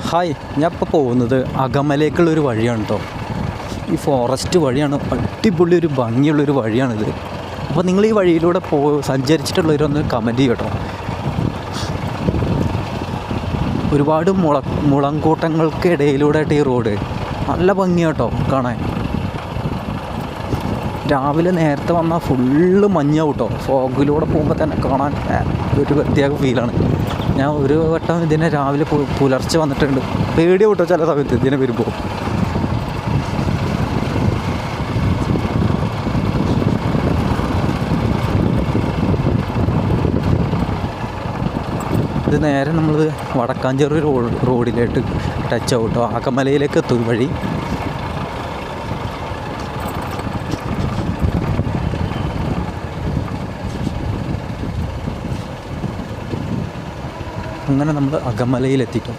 Hi, ഞാൻ ഇപ്പോൾ പോകുന്നത് അകമലേക്കുള്ളൊരു വഴിയാണ് കേട്ടോ. ഈ ഫോറസ്റ്റ് വഴിയാണ്, അടിപൊളി ഒരു ഭംഗിയുള്ളൊരു വഴിയാണിത്. അപ്പോൾ നിങ്ങൾ ഈ വഴിയിലൂടെ സഞ്ചരിച്ചിട്ടുള്ളവരൊന്ന് കമൻറ്റ് ചെയ്യും കേട്ടോ. ഒരുപാട് മുളങ്കൂട്ടങ്ങൾക്ക് ഇടയിലൂടെയായിട്ട് ഈ റോഡ് നല്ല ഭംഗിയാണ് കേട്ടോ കാണാൻ. രാവിലെ നേരത്തെ വന്നാൽ ഫുള്ള് മഞ്ഞാവും കേട്ടോ. ഫോഗിലൂടെ പോകുമ്പോൾ തന്നെ കാണാൻ ഒരു പ്രത്യേക ഫീലാണ്. ഞാൻ ഒരു വട്ടം ഇതിനെ രാവിലെ പുലർച്ചെ വന്നിട്ടുണ്ട്. പേടിയാവും കേട്ടോ ചില സമയത്ത് ഇതിനെ വരുമ്പോൾ. ഇത് നേരെ നമ്മൾ വടക്കാഞ്ചേരി റോഡിലേക്ക് ടച്ച് ആവും കേട്ടോ. അകമലയിലേക്ക് എത്തും വഴി. അങ്ങനെ നമ്മൾ അകമലയിലെത്തിയിട്ടു.